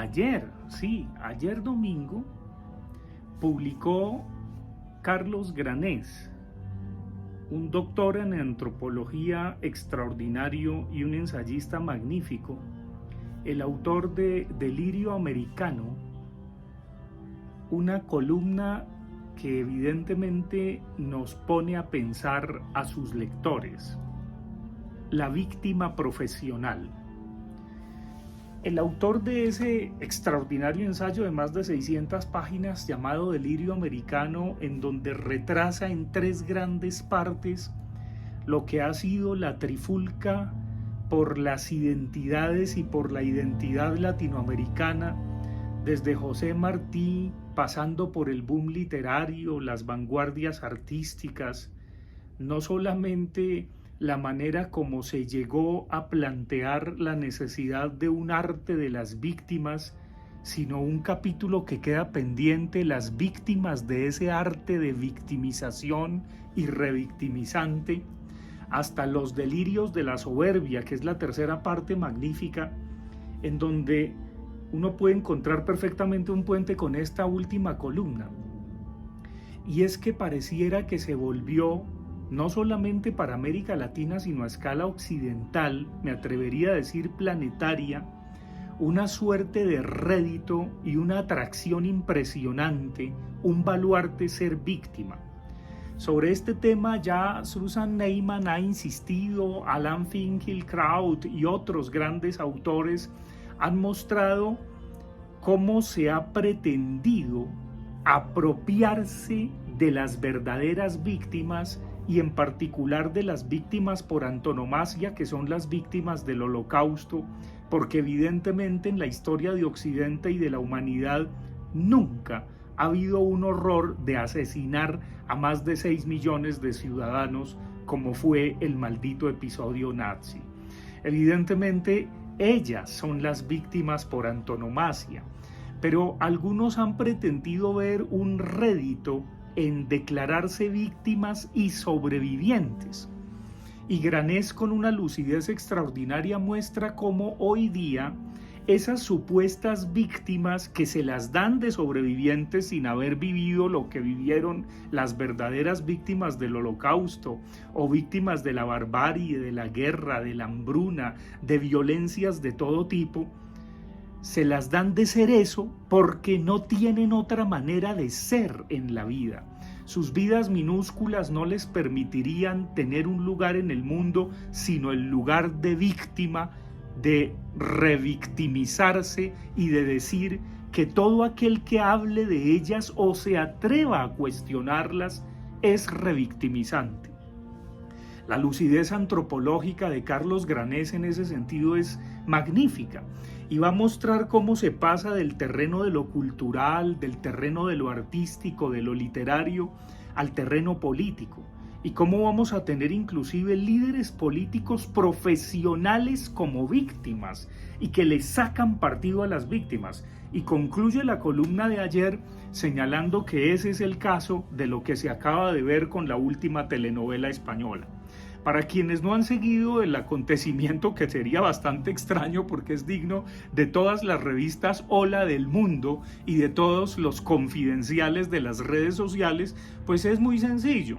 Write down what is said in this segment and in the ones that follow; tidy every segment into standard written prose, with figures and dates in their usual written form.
ayer, sí, ayer domingo, publicó Carlos Granés, un doctor en antropología extraordinario y un ensayista magnífico, el autor de Delirio Americano, una columna que evidentemente nos pone a pensar a sus lectores. La víctima profesional. El autor de ese extraordinario ensayo de más de 600 páginas llamado Delirio Americano, en donde retrasa en 3 grandes partes lo que ha sido la trifulca por las identidades y por la identidad latinoamericana, desde José Martí, pasando por el boom literario, las vanguardias artísticas, no solamente la manera como se llegó a plantear la necesidad de un arte de las víctimas, sino un capítulo que queda pendiente, las víctimas de ese arte de victimización y revictimizante, hasta los delirios de la soberbia, que es la tercera parte magnífica, en donde uno puede encontrar perfectamente un puente con esta última columna. Y es que pareciera que se volvió, no solamente para América Latina, sino a escala occidental, me atrevería a decir planetaria, una suerte de rédito y una atracción impresionante, un baluarte ser víctima. Sobre este tema ya Susan Neiman ha insistido, Alan Finkielkraut y otros grandes autores han mostrado cómo se ha pretendido apropiarse de las verdaderas víctimas y en particular de las víctimas por antonomasia, que son las víctimas del Holocausto, porque evidentemente en la historia de Occidente y de la humanidad nunca ha habido un horror de asesinar a más de 6 millones de ciudadanos como fue el maldito episodio nazi. Evidentemente ellas son las víctimas por antonomasia, pero algunos han pretendido ver un rédito en declararse víctimas y sobrevivientes. Y Granés, con una lucidez extraordinaria, muestra cómo hoy día esas supuestas víctimas que se las dan de sobrevivientes sin haber vivido lo que vivieron las verdaderas víctimas del Holocausto o víctimas de la barbarie, de la guerra, de la hambruna, de violencias de todo tipo, se las dan de ser eso porque no tienen otra manera de ser en la vida. Sus vidas minúsculas no les permitirían tener un lugar en el mundo, sino el lugar de víctima, de revictimizarse y de decir que todo aquel que hable de ellas o se atreva a cuestionarlas es revictimizante. La lucidez antropológica de Carlos Granés en ese sentido es magnífica y va a mostrar cómo se pasa del terreno de lo cultural, del terreno de lo artístico, de lo literario, al terreno político, y cómo vamos a tener inclusive líderes políticos profesionales como víctimas y que le sacan partido a las víctimas. Y concluye la columna de ayer señalando que ese es el caso de lo que se acaba de ver con la última telenovela española. Para quienes no han seguido el acontecimiento, que sería bastante extraño porque es digno de todas las revistas Hola del mundo y de todos los confidenciales de las redes sociales, pues es muy sencillo.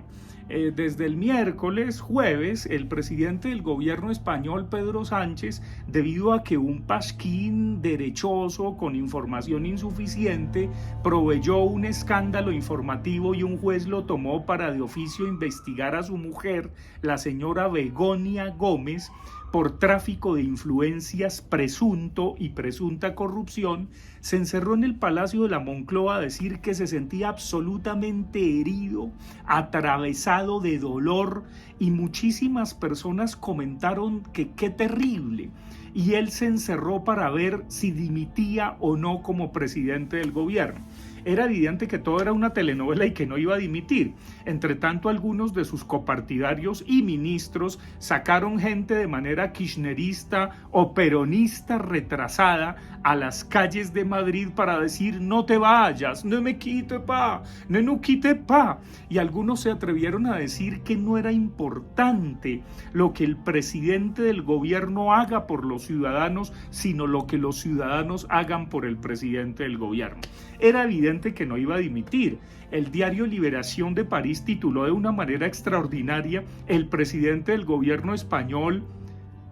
Desde el miércoles, jueves, el presidente del gobierno español, Pedro Sánchez, debido a que un pasquín derechoso con información insuficiente proveyó un escándalo informativo y un juez lo tomó para de oficio investigar a su mujer, la señora Begoña Gómez, por tráfico de influencias presunto y presunta corrupción, se encerró en el Palacio de la Moncloa a decir que se sentía absolutamente herido, atravesado de dolor, y muchísimas personas comentaron que qué terrible, y él se encerró para ver si dimitía o no como presidente del gobierno. Era evidente que todo era una telenovela y que no iba a dimitir. Entre tanto, algunos de sus copartidarios y ministros sacaron gente de manera kirchnerista o peronista retrasada a las calles de Madrid para decir: no te vayas, no me quite pa, no quite pa. Y algunos se atrevieron a decir que no era importante lo que el presidente del gobierno haga por los ciudadanos, sino lo que los ciudadanos hagan por el presidente del gobierno. Era evidente que no iba a dimitir. El diario Liberación de París tituló de una manera extraordinaria: el presidente del gobierno español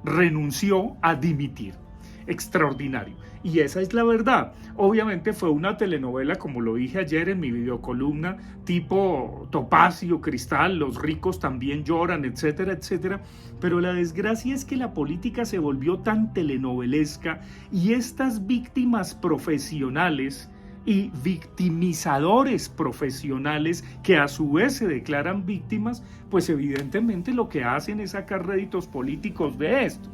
renunció a dimitir. Extraordinario. Y esa es la verdad. Obviamente fue una telenovela, como lo dije ayer en mi videocolumna, tipo Topacio, Cristal, los ricos también lloran, etcétera, etcétera. Pero la desgracia es que la política se volvió tan telenovelesca y estas víctimas profesionales y victimizadores profesionales que a su vez se declaran víctimas, pues evidentemente lo que hacen es sacar réditos políticos de esto.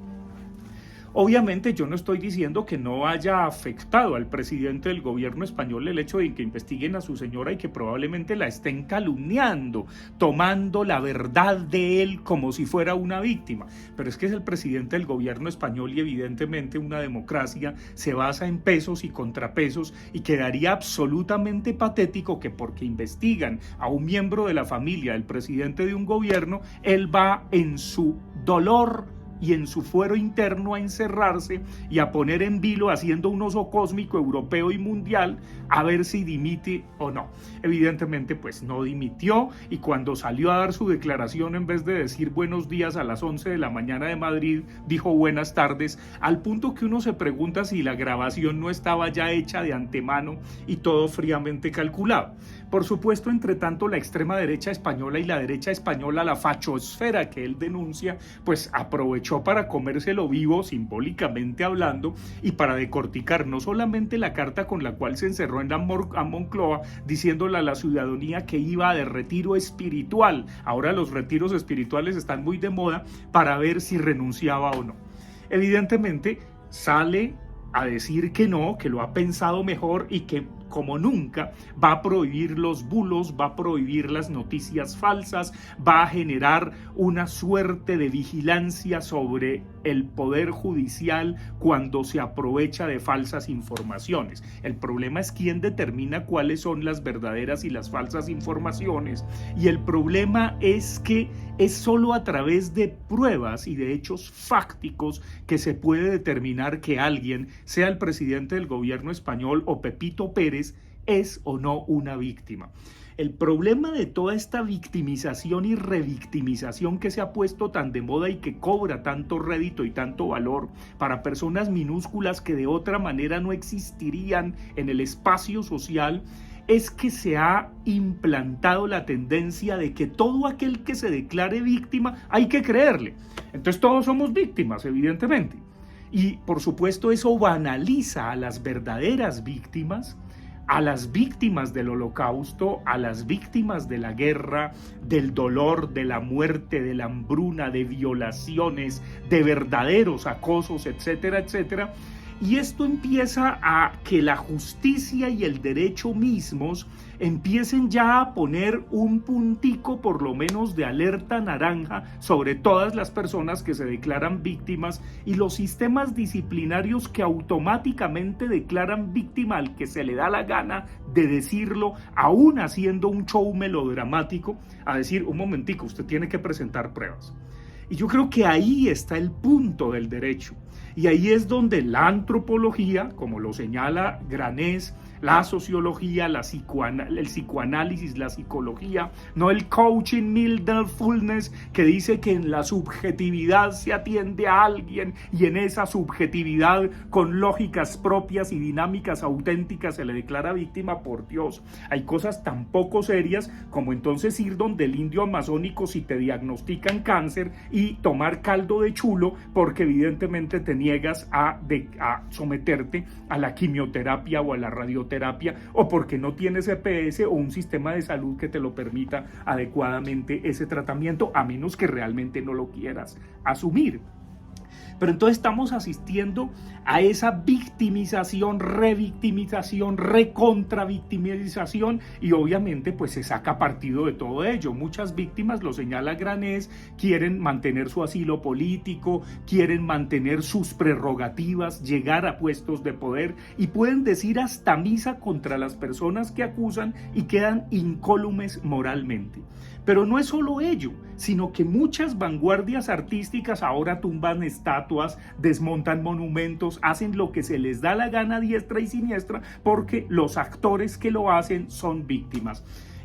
Obviamente yo no estoy diciendo que no haya afectado al presidente del gobierno español el hecho de que investiguen a su señora y que probablemente la estén calumniando, tomando la verdad de él como si fuera una víctima. Pero es que es el presidente del gobierno español y evidentemente una democracia se basa en pesos y contrapesos, y quedaría absolutamente patético que porque investigan a un miembro de la familia del presidente de un gobierno, él va en su dolor y en su fuero interno a encerrarse y a poner en vilo, haciendo un oso cósmico europeo y mundial, a ver si dimite o no. Evidentemente pues no dimitió, y cuando salió a dar su declaración, en vez de decir buenos días a las 11 de la mañana de Madrid, dijo buenas tardes, al punto que uno se pregunta si la grabación no estaba ya hecha de antemano y todo fríamente calculado. Por supuesto, entre tanto, la extrema derecha española y la derecha española, la fachosfera que él denuncia, pues aprovechó para comérselo vivo, simbólicamente hablando, y para decorticar no solamente la carta con la cual se encerró en la Moncloa, diciéndole a la ciudadanía que iba de retiro espiritual. Ahora los retiros espirituales están muy de moda, para ver si renunciaba o no. Evidentemente, sale a decir que no, que lo ha pensado mejor y que como nunca va a prohibir los bulos, va a prohibir las noticias falsas, va a generar una suerte de vigilancia sobre el poder judicial cuando se aprovecha de falsas informaciones. El problema es quién determina cuáles son las verdaderas y las falsas informaciones, y el problema es que es solo a través de pruebas y de hechos fácticos que se puede determinar que alguien, sea el presidente del gobierno español o Pepito Pérez, es o no una víctima. El problema de toda esta victimización y revictimización que se ha puesto tan de moda y que cobra tanto rédito y tanto valor para personas minúsculas que de otra manera no existirían en el espacio social, es que se ha implantado la tendencia de que todo aquel que se declare víctima hay que creerle. Entonces todos somos víctimas, evidentemente. Y por supuesto eso banaliza a las verdaderas víctimas, a las víctimas del Holocausto, a las víctimas de la guerra, del dolor, de la muerte, de la hambruna, de violaciones, de verdaderos acosos, etcétera, etcétera. Y esto empieza a que la justicia y el derecho mismos empiecen ya a poner un puntico por lo menos de alerta naranja sobre todas las personas que se declaran víctimas, y los sistemas disciplinarios que automáticamente declaran víctima al que se le da la gana de decirlo, aún haciendo un show melodramático, a decir un momentico, usted tiene que presentar pruebas. Y yo creo que ahí está el punto del derecho. Y ahí es donde la antropología, como lo señala Granés, la sociología, el psicoanálisis, la psicología, no el coaching mindfulness que dice que en la subjetividad se atiende a alguien y en esa subjetividad con lógicas propias y dinámicas auténticas se le declara víctima. Por Dios, hay cosas tan poco serias como entonces ir donde el indio amazónico si te diagnostican cáncer y tomar caldo de chulo porque evidentemente te niegas a someterte a la quimioterapia o a la radioterapia, o porque no tienes EPS o un sistema de salud que te lo permita adecuadamente ese tratamiento, a menos que realmente no lo quieras asumir. Pero entonces estamos asistiendo a esa victimización, revictimización, recontravictimización, y obviamente pues se saca partido de todo ello. Muchas víctimas, lo señala Granés, quieren mantener su asilo político, quieren mantener sus prerrogativas, llegar a puestos de poder, y pueden decir hasta misa contra las personas que acusan y quedan incólumes moralmente. Pero no es solo ello, sino que muchas vanguardias artísticas ahora tumban estatuas, desmontan monumentos, hacen lo que se les da la gana diestra y siniestra, porque los actores que lo hacen son víctimas.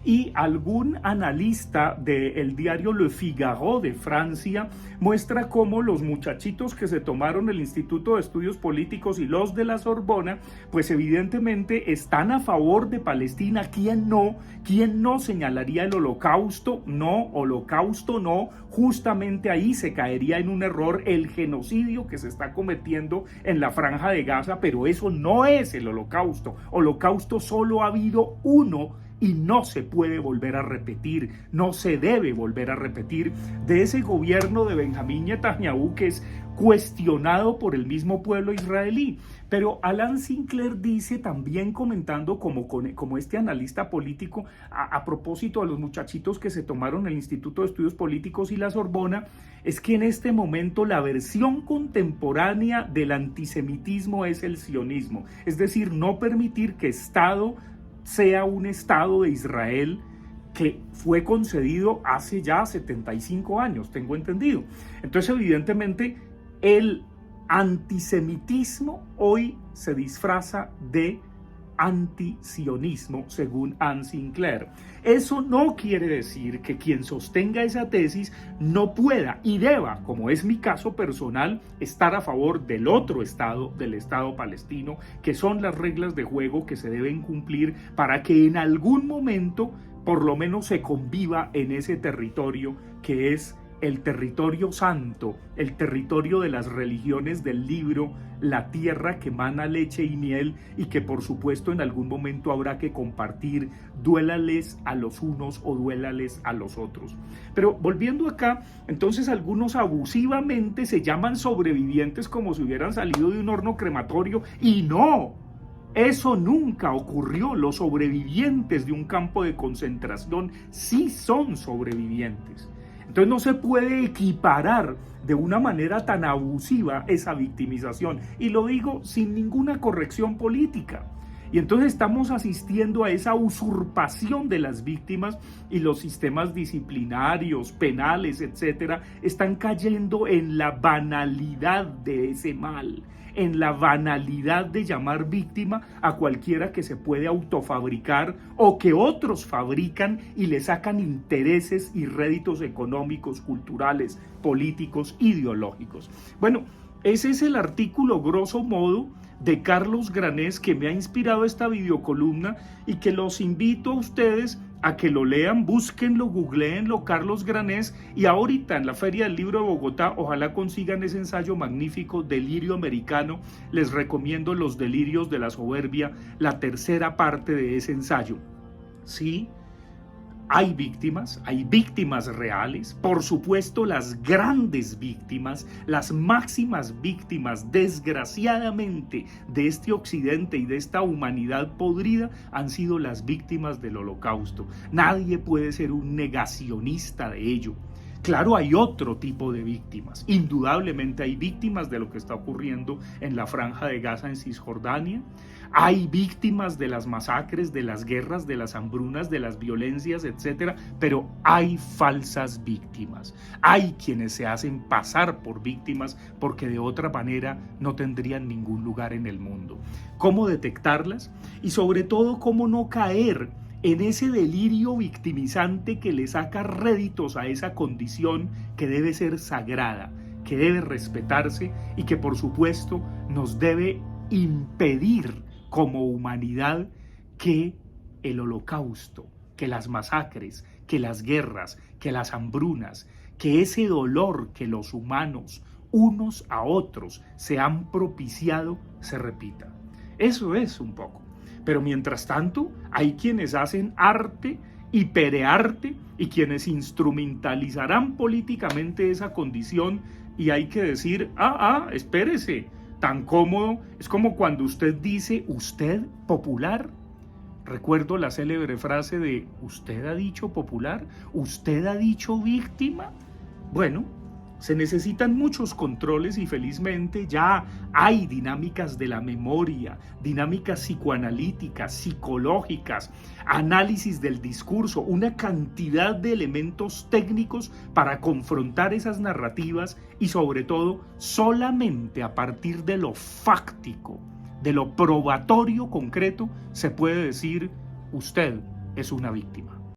Y algún analista del diario Le Figaro de Francia muestra cómo los muchachitos que se tomaron el Instituto de Estudios Políticos y los de la Sorbona, pues evidentemente están a favor de Palestina. ¿Quién no? ¿Quién no señalaría el holocausto? No, holocausto no. Justamente ahí se caería en un error el genocidio que se está cometiendo en la Franja de Gaza, pero eso no es el holocausto. Holocausto solo ha habido uno, y no se puede volver a repetir, no se debe volver a repetir, de ese gobierno de Benjamín Netanyahu que es cuestionado por el mismo pueblo israelí. Pero Alan Sinclair dice también, comentando como este analista político, a propósito de los muchachitos que se tomaron el Instituto de Estudios Políticos y la Sorbona, es que en este momento la versión contemporánea del antisemitismo es el sionismo, es decir, no permitir que Estado sea un Estado de Israel que fue concedido hace ya 75 años, tengo entendido. Entonces, evidentemente, el antisemitismo hoy se disfraza de antisionismo, según Ann Sinclair. Eso no quiere decir que quien sostenga esa tesis no pueda y deba, como es mi caso personal, estar a favor del otro Estado, del Estado palestino, que son las reglas de juego que se deben cumplir para que en algún momento por lo menos se conviva en ese territorio que es el territorio santo, el territorio de las religiones del libro, la tierra que mana leche y miel, y que por supuesto en algún momento habrá que compartir, duélales a los unos o duélales a los otros. Pero volviendo acá, entonces algunos abusivamente se llaman sobrevivientes como si hubieran salido de un horno crematorio, y no, eso nunca ocurrió. Los sobrevivientes de un campo de concentración sí son sobrevivientes. Entonces no se puede equiparar de una manera tan abusiva esa victimización, y lo digo sin ninguna corrección política. Y entonces estamos asistiendo a esa usurpación de las víctimas, y los sistemas disciplinarios, penales, etcétera, están cayendo en la banalidad de ese mal, en la banalidad de llamar víctima a cualquiera que se puede autofabricar o que otros fabrican y le sacan intereses y réditos económicos, culturales, políticos, ideológicos. Bueno, ese es el artículo grosso modo de Carlos Granés que me ha inspirado esta videocolumna, y que los invito a ustedes a que lo lean, búsquenlo, googleenlo, Carlos Granés, y ahorita en la Feria del Libro de Bogotá ojalá consigan ese ensayo magnífico, Delirio Americano. Les recomiendo Los Delirios de la Soberbia, la tercera parte de ese ensayo. Sí, hay víctimas reales, por supuesto las grandes víctimas, las máximas víctimas desgraciadamente de este occidente y de esta humanidad podrida han sido las víctimas del Holocausto. Nadie puede ser un negacionista de ello. Claro, hay otro tipo de víctimas, indudablemente hay víctimas de lo que está ocurriendo en la Franja de Gaza, en Cisjordania, hay víctimas de las masacres, de las guerras, de las hambrunas, de las violencias, etcétera, pero hay falsas víctimas, hay quienes se hacen pasar por víctimas porque de otra manera no tendrían ningún lugar en el mundo. ¿Cómo detectarlas? Y sobre todo, ¿cómo no caer en ese delirio victimizante que le saca réditos a esa condición que debe ser sagrada, que debe respetarse y que por supuesto nos debe impedir como humanidad que el holocausto, que las masacres, que las guerras, que las hambrunas, que ese dolor que los humanos unos a otros se han propiciado se repita? Eso es un poco. Pero mientras tanto, hay quienes hacen arte y perearte y quienes instrumentalizarán políticamente esa condición y hay que decir, espérese, tan cómodo, es como cuando usted dice, usted popular. Recuerdo la célebre frase de, ¿usted ha dicho popular? ¿Usted ha dicho víctima? Bueno, se necesitan muchos controles y felizmente ya hay dinámicas de la memoria, dinámicas psicoanalíticas, psicológicas, análisis del discurso, una cantidad de elementos técnicos para confrontar esas narrativas y sobre todo solamente a partir de lo fáctico, de lo probatorio concreto, se puede decir usted es una víctima.